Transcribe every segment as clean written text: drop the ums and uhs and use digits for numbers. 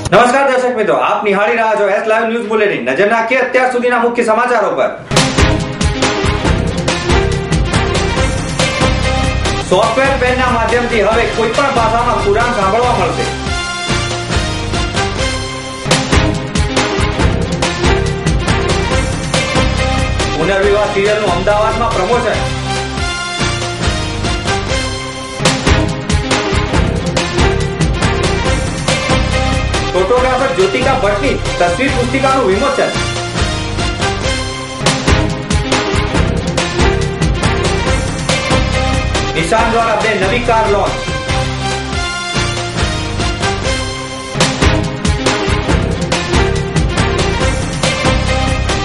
નમસ્કાર દર્શક મિત્રો, આપ નિહાળી રહ્યા છો એસ લાઈવ ન્યૂઝ બુલેટિન। નજર નાખીએ અત્યાર સુધીના મુખ્ય સમાચારો પર। સોફ્ટવેર પેનના માધ્યમથી હવે કોઈ પણ ભાષામાં કુરાન સાંભળવા મળશે। પુનર્વિવાહ સિરિયલનું અમદાવાદમાં પ્રમોશન। फोटोग्राफर ज्योतिका भट्टनी तस्वीर पुस्तिकाનું વિમોચન। નિશાન દ્વારા 2 નવી કાર લોન્ચ।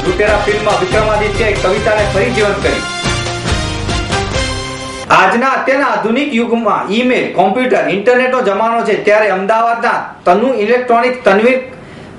લૂંટેરા ફિલ્મમાં વિક્રમાદિત્યએ કવિતાને ફરી જીવંત કરી। આજના અત્યારના આધુનિક યુગમાં ઈમેલ, કોમ્પ્યુટર, ઇન્ટરનેટનો જમાનો છે, ત્યારે અમદાવાદના તનુ ઇલેક્ટ્રોનિક્સ તનવીર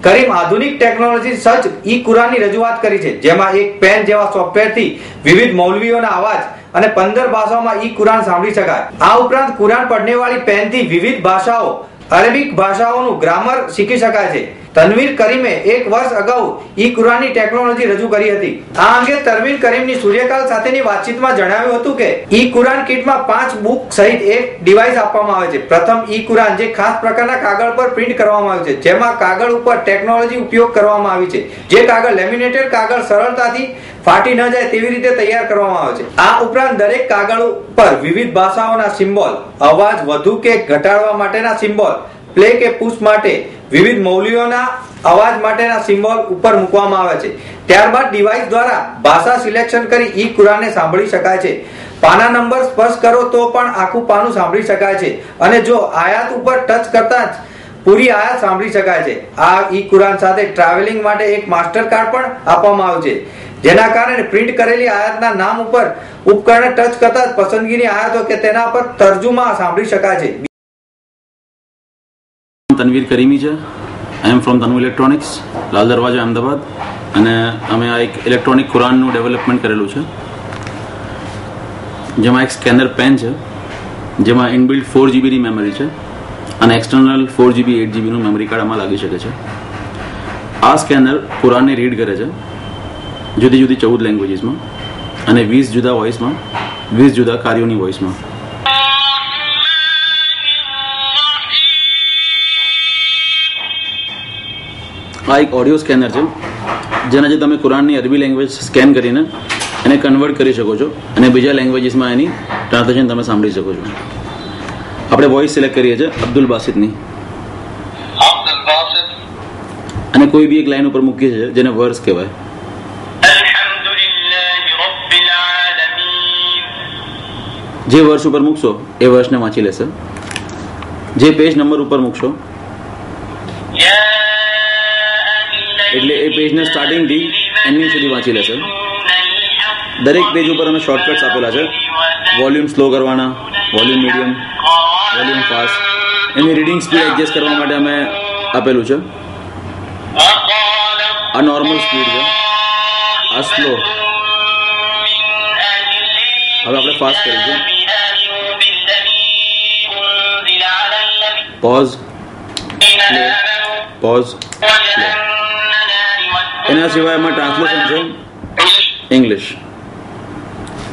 કરીમ આધુનિક ટેકનોલોજી સજ્જ ઈ કુરાનની રજૂઆત કરી છે, જેમાં એક પેન જેવા સોફ્ટવેરથી વિવિધ મૌલવીઓના અવાજ અને 15 ભાષાઓમાં ઈ કુરાન સાંભળી શકાય। આ ઉપરાંત કુરાન પડને વાળી પેનથી વિવિધ ભાષાઓ, અરેબિક ભાષાઓનું ગ્રામર શીખી શકાય છે। તનવીર કરીમે 1 વર્ષ અગાઉ ઈ કુરાનની ટેકનોલોજી રજૂ કરી હતી। આ અંગે તનવીર કરીમની સૂર્યકાલ સાથેની વાતચીતમાં જણાવ્યું હતું કે ઈ કુરાન કિટમાં 5 બુક સહિત એક ડિવાઇસ આપવામાં આવે છે। પ્રથમ ઈ કુરાન જે ખાસ પ્રકારના કાગળ પર પ્રિન્ટ કરવામાં આવે છે, જેમાં કાગળ ઉપર ટેકનોલોજી ઉપયોગ કરવામાં આવી છે, જે કાગળ લેમિનેટેડ કાગળ સરળતાથી ફાટી ન જાય તેવી રીતે તૈયાર કરવામાં આવે છે। આ ઉપરાંત દરેક કાગળ ઉપર વિવિધ ભાષાઓના સિમ્બોલ, અવાજ વધુ કે ઘટાડવા માટેના સિમ્બોલ, પ્લે કે પુશ માટે વિવિધ મૌલવીઓના અવાજ માટેના સિમ્બોલ ઉપર મૂકવામાં આવે છે। ત્યારબાદ ડિવાઇસ દ્વારા ભાષા સિલેક્શન કરી ઈ કુરાનને સાંભળી શકાય છે। પાના નંબર સ્પર્શ કરો તો પણ આખું પાનું સાંભળી શકાય છે, અને જો આયાત ઉપર ટચ કરતા જ પૂરી આયાત સાંભળી શકાય છે। આ ઈ કુરાન સાથે ટ્રાવેલિંગ માટે એક માસ્ટર કાર્ડ પણ આપવામાં આવ્યું છે, જેના કારણે પ્રિન્ટ કરેલી આયાતના નામ ઉપર ઉપકરણને ટચ કરતા જ પસંદગીની આયાતો કે તેના પર તર્જુમા સાંભળી શકાય છે। તનવીર કરીમી છે। આઈ am from Tanu electronics, Lal Darwaja, Ahmedabad, અને અમે આ એક ઇલેક્ટ્રોનિક કુરાનનું ડેવલપમેન્ટ કરેલું છે, જેમાં એક સ્કેનર પેન છે, જેમાં ઇનબિલ્ટ 4GB ની મેમરી છે, અને એક્સટર્નલ 4GB 8GB નું મેમરી કાર્ડ આમાં લાગી શકે છે। આ સ્કેનર કુરાનને રીડ કરે છે જુદી જુદી 14 લેંગ્વેજીસમાં અને 20 જુદા વોઇસમાં, 20 જુદા કાર્યોની વોઇસમાં। આ એક ઓડિયો સ્કેનર છે, જેનાથી તમે કુરાનની અરબી લેંગ્વેજ સ્કેન કરીને એને કન્વર્ટ કરી શકો છો અને બીજા લેંગ્વેજીસમાં એની ટ્રાન્સલેશન તમે સાંભળી શકો છો। આપણે વોઇસ સિલેક્ટ કરીએ છીએ અબ્દુલ બાસિતની, અને કોઈ બી એક લાઈન ઉપર મૂકીએ છીએ જેને વર્સ કહેવાય। જે વર્ષ ઉપર મૂકશો એ વર્ષને વાંચી લેશે, જે પેજ નંબર ઉપર મૂકશો એટલે એ પેજને સ્ટાર્ટિંગથી એન્ડિંગ સુધી વાંચી લેશે। દરેક પેજ ઉપર અમે શોર્ટકટ્સ આપેલા છે, વોલ્યુમ સ્લો કરવાના, વોલ્યુમ મીડિયમ, વોલ્યુમ ફાસ્ટ, એની રીડિંગ સ્પીડ એડજસ્ટ કરવા માટે અમે આપેલું છે। આ નોર્મલ સ્પીડ છે, આ સ્લો। હવે આપણે ફાસ્ટ કરીશું, પોઝ, પ્લે, પોઝ, પ્લે। એના સિવાય એમાં ટ્રાન્સલેશન છે ઇંગ્લિશ।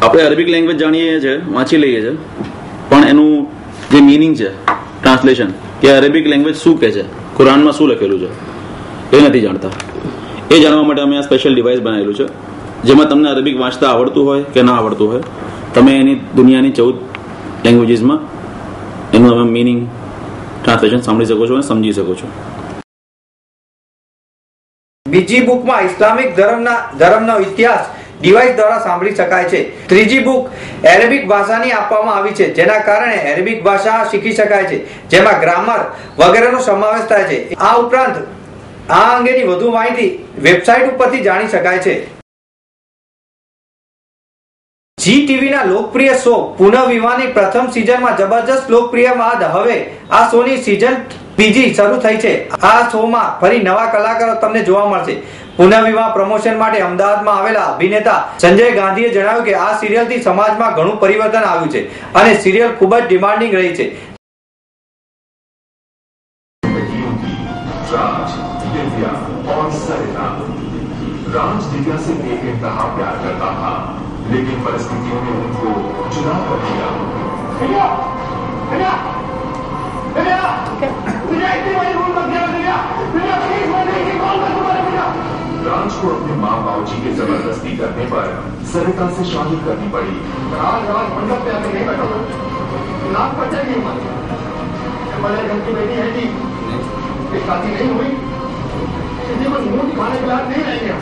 આપણે અરેબિક લેંગ્વેજ જાણીએ છીએ, વાંચી લઈએ છીએ, પણ એનું જે મિનિંગ છે, ટ્રાન્સલેશન, કે અરેબિક લેંગ્વેજ શું કહે છે, કુરાનમાં શું લખેલું છે, એ નથી જાણતા। એ જાણવા માટે અમે આ સ્પેશિયલ ડિવાઇસ બનાવેલું છે, જેમાં તમને અરેબિક વાંચતા આવડતું હોય કે ના આવડતું હોય, તમે એની દુનિયાની 14 લેંગ્વેજીસમાં એનું તમે મિનિંગ, ટ્રાન્સલેશન સાંભળી શકો છો અને સમજી શકો છો। બીજી બુકમાં ઇસ્લામિક ધર્મનો ઇતિહાસ ડિવાઇસ દ્વારા સાંભળી શકાય છે। ત્રીજી બુક એરેબિક ભાષાની આપવામાં આવી છે, જેના કારણે એરેબિક ભાષા શીખી શકાય છે, જેમાં ગ્રામર વગેરેનો સમાવેશ થાય છે। આ ઉપરાંત આ અંગેની વધુ માહિતી વેબસાઇટ ઉપરથી જાણી શકાય છે. જી ટીવીના લોકપ્રિય શો પુનઃવિવાહની પ્રથમ સિઝનમાં જબરજસ્ત લોકપ્રિય બાદ હવે આ શોની સિઝન બીજી શરૂ થઈ છે. આ શોમાં ફરી નવા કલાકારો તમને જોવા મળશે. પુનઃવિવાહ પ્રમોશન માટે અમદાવાદમાં આવેલા અભિનેતા સંજય ગાંધીએ જણાવ્યું કે આ સિરિયલથી સમાજમાં ઘણું પરિવર્તન આવ્યું છે અને સિરિયલ ખૂબ જ ડિમાન્ડિંગ રહી છે. राज दिव्या से बेइंतहा प्यार करता था, लेकिन परिस्थितियों ने उनको जुदा कर दिया. राज को अपने माँ बाबूजी की जबरदस्ती करने पर सरिता से शादी करनी पड़ी. राज मंडप पे आके नहीं बैठा, नाक पर जाएगी बड़े घर की बेटी है जी, शादी नहीं हुई,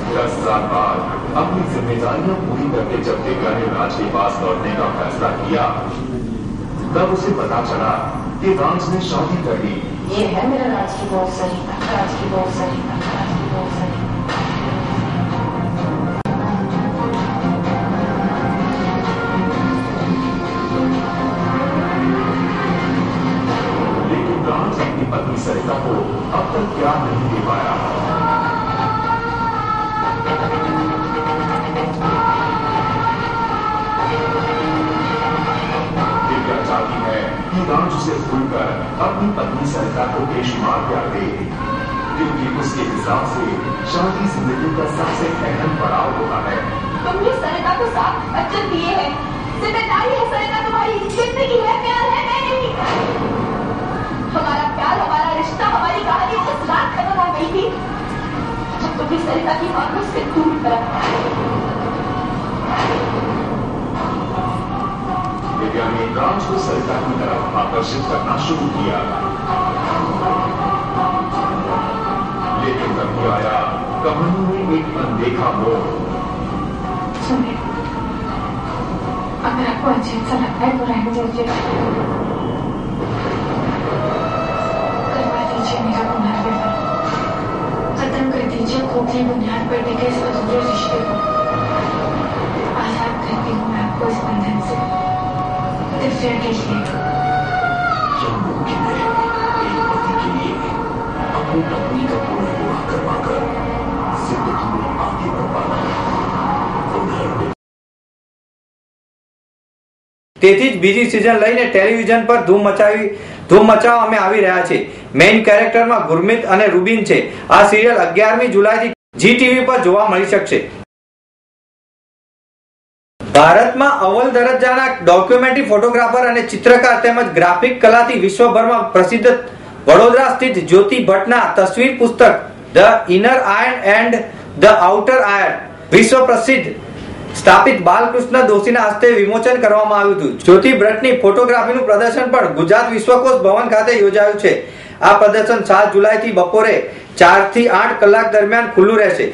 10 साल बाद अपनी जिम्मेदारियां पूरी करके जब दिव्या ने राज के पास लौटने का फैसला किया, तब उसे पता चला कि राज ने शादी कर ली. ये है मेरा राज की बहुत सही, राज की बहुत सही, राज की बहुत सही. लेकिन राज अपनी पत्नी सरिता को अब तक प्यार नहीं दे पाया. दिव्या चाहती है कि राज उसे भूलकर अपनी पत्नी सरिता को बेशुमार प्यार दे, क्योंकि उसके हिसाब से शादी जिंदगी का सबसे अहम पड़ाव होता है. तुमने सरिता को साथ बच्चन दिए हैं, जिम्मेदारी है सरिता तुम्हारी, जिंदगी है, प्यार है, मैं नहीं. हमारा प्यार, हमारा रिश्ता, हमारी कहानी उस रात खत्म हो गई थी जब तुमने सरिता की मां को उससे दूर करा. दिव्या ने राज को सरिता की तरफ आकर्षित करना शुरू किया, लेकिन तभी आया कहानी में एक अनदेखा मोड़. सुनिए, अगर आपको अजीब सा लगता है तो रहने दीजिए. करवा दीजिए मेरा पुनर्विवाह, खत्म कर दीजिए खोखली बुनियाद पर टिके इस अधूरे रिश्ते को. आजाद करती हूँ मैं आपको इस बंधन से, दिव्या के लिए. क्या मुमकिन है एक पति के लिए अपनी पत्नी का पुनर्विवाह करवाकर जिंदगी में आगे बढ़ पाना? તેથી જ બીજી સિઝન લઈને ટેલિવિઝન પર ધૂમ મચાવવા અમે આવી રહ્યા છે. મેઇન કેરેક્ટરમાં ગુરમીત અને રૂબીન છે. આ સિરિયલ 11મી જુલાઈથી જી ટીવી પર જોવા મળી શકશે. ભારતમાં અવ્વલ દરજ્જાના ડોક્યુમેન્ટરી ફોટોગ્રાફર અને ચિત્રકાર તેમજ ગ્રાફિક કલાથી વિશ્વભરમાં પ્રસિદ્ધ વડોદરા સ્થિત જ્યોતિ ભટ્ટના તસવીર પુસ્તક the inner iron and the outer iron વિશ્વ પ્રસિદ્ધ સ્થાપિત બાલકૃષ્ણ દોશીના હસ્તે વિમોચન કરવામાં આવ્યું હતું. જ્યોતિ ભટ્ટની ફોટોગ્રાફીનું પ્રદર્શન પણ ગુજરાત વિશ્વકોશ ભવન ખાતે યોજાયું છે. આ પ્રદર્શન 7 જુલાઈથી બપોરે 4 થી 8 કલાક દરમિયાન ખુલ્લું રહેશે.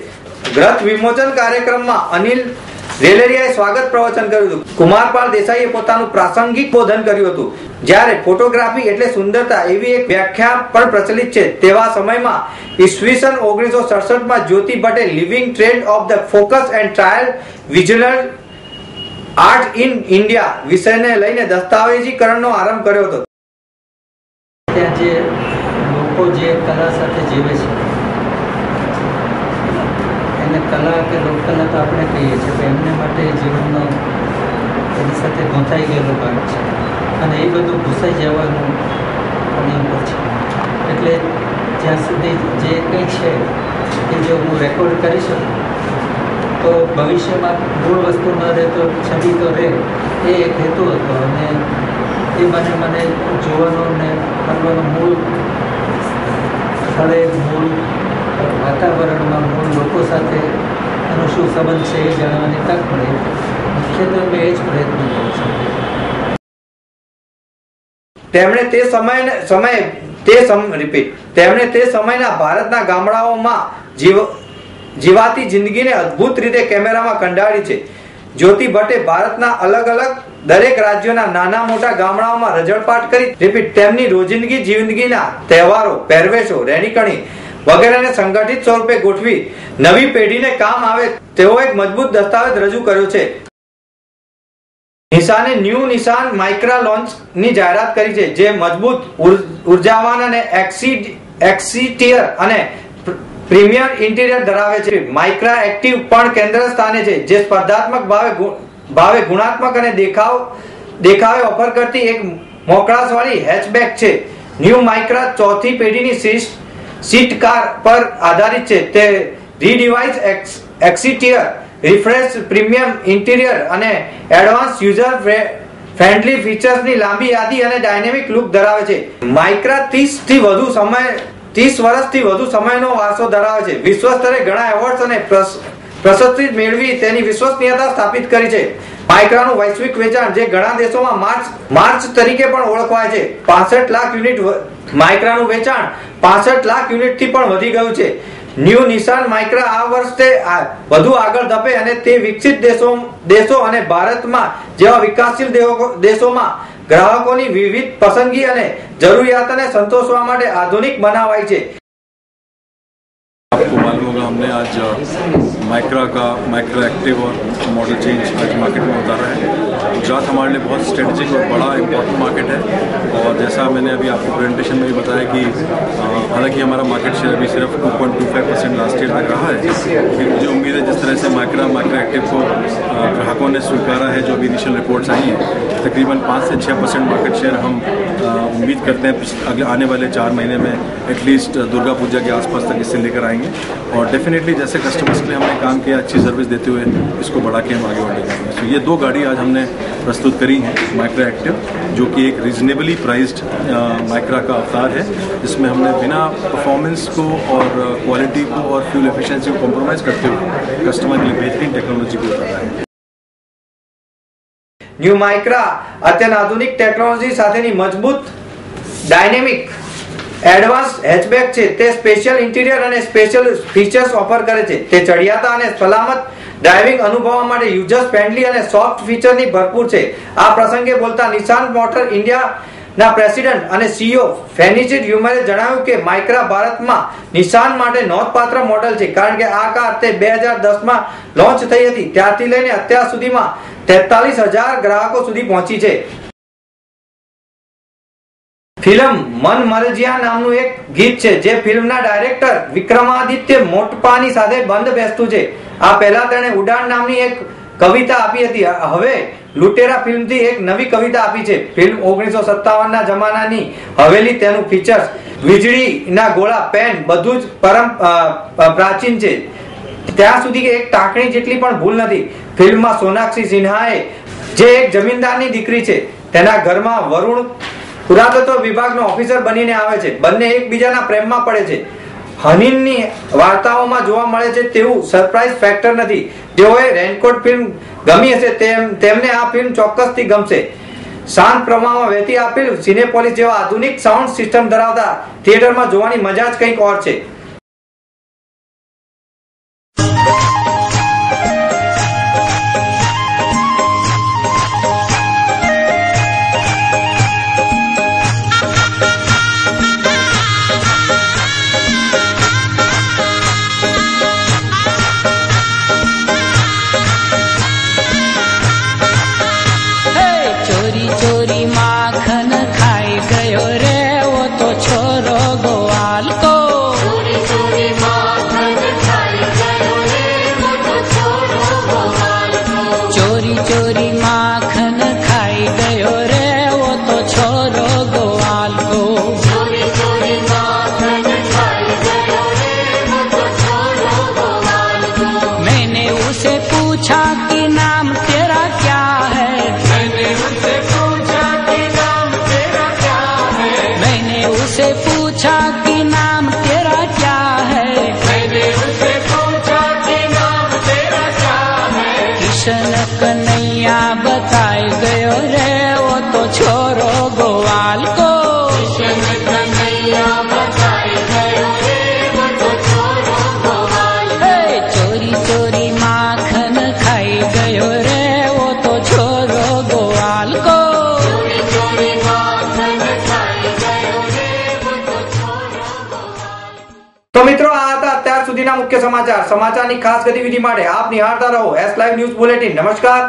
ગ્રંથ વિમોચન કાર્યક્રમમાં અનિલ રેલેરિયાએ સ્વાગત પ્રવચન કર્યું હતું. કુમારપાળ દેસાઈએ પોતાનું પ્રાસંગિક બોધન કર્યું હતું. જ્યારે ફોટોગ્રાફી એટલે સુંદરતા એવી એક વ્યાખ્યા પણ પ્રચલિત છે, તેવા સમયમાં ઈસવીસન 1967માં જ્યોતિ ભટ્ટે living trend of the focus and trial visual art in India વિષયને લઈને દસ્તાવેજીકરણનો આરંભ કર્યો હતો. ત્યાં જે લોકો જે કલા સાથે જીવે છે એને કલા કે લોકકલા તો આપણે કહીએ છીએ, પણ એમને માટે જીવનનો એની સાથે ગોંથાઈ ગયેલો ભાગ છે અને એ બધું ભૂસાઈ જવાનું એની ઉપર છે. એટલે જ્યાં સુધી જે કંઈ છે એ જો હું રેકોર્ડ કરી શકું તો ભવિષ્યમાં મૂળ વસ્તુ ન રહે તો છબી તો રહે, એ એક હેતુ હતો. અને એ મને જોવાનો ને કરવાનો મૂળ સ્થળે, મૂળ વાતાવરણમાં, મૂળ લોકો સાથે એનો શું સંબંધ છે એ જાણવાની તક મળે. મુખ્યત્વે મેં એ જ પ્રયત્ન કર્યો છે. તેમણે તે સમયના ભારતના ગામડાઓમાં જીવાતી જિંદગીને અદ્ભુત રીતે કેમેરામાં કંડાળી છે. જ્યોતિ ભટ્ટે ભારતના અલગ અલગ દરેક રાજ્યોના નાના મોટા ગામડાઓમાં રજળપાટ કરી તેમની રોજિંદગી જિંદગીના તહેવારો, પહેરવેશો, રહેણીકરણી, વગેરેને સંગઠિત સ્વરૂપે ગોઠવી નવી પેઢીને કામ આવે તેવો એક મજબૂત દસ્તાવેજ રજૂ કર્યો છે. નિશાને ન્યૂ નિશાન માઇક્રા લોન્ચની જાહેરાત કરી છે, જે મજબૂત, ઉર્જાવાન અને એક્સટીરિયર અને પ્રીમિયર ઇન્ટિરિયર ધરાવે છે. માઇક્રા એક્ટિવ પણ કેન્દ્ર સ્થાને છે, જે સ્પર્ધાત્મક ભાવે ગુણાત્મક અને દેખાવે ઓફર કરતી એક મોકળાશવાળી હેચબેક છે. ન્યૂ માઇક્રા ચોથી પેઢીની સીટ કાર પર આધારિત છે. તે રીડિવાઇઝ એક્સટીરિયર, રિફ્રેશ પ્રીમિયમ ઇન્ટિરિયર અને એડવાન્સ યુઝર ફ્રેન્ડલી ફીચર્સની લાંબી યાદી અને ડાયનેમિક લુક ધરાવે છે. માઇક્રા 30 વર્ષથી વધુ સમયનો વારસો ધરાવે છે. વિશ્વ સ્તરે ઘણા એવોર્ડ્સ અને પ્રશસ્તિ મેળવી તેની વિશ્વસનીયતા સ્થાપિત કરી છે. માઇક્રાનું વૈશ્વિક વેચાણ, જે ઘણા દેશોમાં માર્ચ તરીકે પણ ઓળખાય છે, 65 લાખ યુનિટ. માઇક્રાનું વેચાણ 65 લાખ યુનિટથી પણ વધી ગયું છે. ન્યૂ નિશાન માઇક્રા આ વર્ષે વધુ આગળ ધપે અને તે વિકસિત દેશો અને ભારતમાં જેવા વિકાસશીલ દેશોમાં ગ્રાહકોની વિવિધ પસંદગી અને જરૂરિયાતોને સંતોષવા માટે આધુનિક બનાવાય છે. आपको मालूम होगा हमने आज माइक्रा एक्टिव और मॉडल चेंज आज मार्केट में उतारा है. गुजरात हमारे लिए बहुत स्ट्रेटेजिक और बड़ा इम्पोर्टेंट मार्केट है और जैसा मैंने अभी आपको प्रेजेंटेशन में भी बताया कि हालांकि हमारा मार्केट शेयर अभी सिर्फ 2.25% लास्ट ईयर तक रहा है, लेकिन मुझे उम्मीद है जिस तरह से माइक्रा एक्टिव को ग्राहकों ने स्वीकारा है, जो अभी इनिशियल रिपोर्ट्स आई हैं, तकरीबन 5 से 6% मार्केट शेयर हम उम्मीद करते हैं अगले आने वाले 4 महीने में एटलीस्ट दुर्गा पूजा के आसपास तक इससे लेकर आएंगे. और डेफिनेटली जैसे कस्टमर्स के लिए हमने काम किया, अच्छी सर्विस देते हुए इसको बढ़ा के हम आगे बढ़ेंगे. तो ये 2 गाड़ी आज हमने प्रस्तुत करी हैं माइक्रा एक्टिव, जो कि एक रीजनेबली प्राइस्ड माइक्रा का अवतार है, जिसमें हमने बिना परफॉर्मेंस को और क्वालिटी को और फ्यूल एफिशिएंसी को कॉम्प्रोमाइज करते हुए कस्टमर के लिए बेहतरीन टेक्नोलॉजी को उतारा है. ન્યૂ માઇક્રા અત્યંત આધુનિક ટેકનોલોજી સાથેની મજબૂત, ડાયનેમિક, એડવાન્સ હેચબેક છે. તે સ્પેશિયલ ઇન્ટિરિયર અને સ્પેશિયલ ફીચર્સ ઓફર કરે છે. તે ચડિયાતા અને સલામત ડ્રાઇવિંગ અનુભવવા માટે યુઝર ફ્રેન્ડલી અને સોફ્ટ ફીચરની ભરપૂર છે. આ પ્રસંગે બોલતા નિશાન મોટર ઇન્ડિયાના પ્રેસિડેન્ટ અને સીઈઓ ફેનિચિટ હ્યુમરે જણાવ્યું કે માઇક્રા ભારતમાં નિશાન માટે નોંધપાત્ર મોડલ છે, કારણ કે આ કાર તે 2010માં લોન્ચ થઈ હતી. ત્યારથી લઈને અત્યાર સુધીમાં 43,000 ગ્રાહકો સુધી પહોંચી છે. ફિલ્મ મન મરજિયા નામનું એક ગીત છે, જે ફિલ્મના ડાયરેક્ટર વિક્રમાદિત્ય મોટપાની સાથે બંધ બેસતું છે. આ પહેલા તેણે ઉડાન નામની એક કવિતા આપી હતી. હવે લૂટેરા ફિલ્મથી એક નવી કવિતા આપી છે. ફિલ્મ 1957ના જમાનાની હવેલી, તેનું ફીચર્સ, વીજળીના ગોળા, પેન બધું જ પ્રાચીન છે. ત્યાં સુધી એક ટાંકણી જેટલી પણ ભૂલ નથી. ફિલ્મમાં સોનાક્ષી સિન્હાએ, જે એક જમીનદારની દીકરી છે, તેના ઘરમાં વરુણ પુરાતત્વ વિભાગનો ઓફિસર બનીને આવે છે. બંને એકબીજાના પ્રેમમાં પડે છે. હનીનની વાર્તાઓમાં જોવા મળે છે તેવું સરપ્રાઇઝ ફેક્ટર નથી. જેઓએ રેનકોટ ફિલ્મ ગમી હશે તેમને આ ફિલ્મ ચોક્કસથી ગમશે. શાંત પ્રવાહમાં વહેતી આ ફિલ્મ સિનેપોલિસ જેવા આધુનિક સાઉન્ડ સિસ્ટમ ધરાવતા થિયેટરમાં જોવાની મજા જ કંઈક ઓર છે. चोरी चोरी माखन खाई સમાચારની ખાસ ગતિવિધિ માટે આપ નિહાળતા રહો એસ લાઈવ ન્યૂઝ બુલેટિન. નમસ્કાર.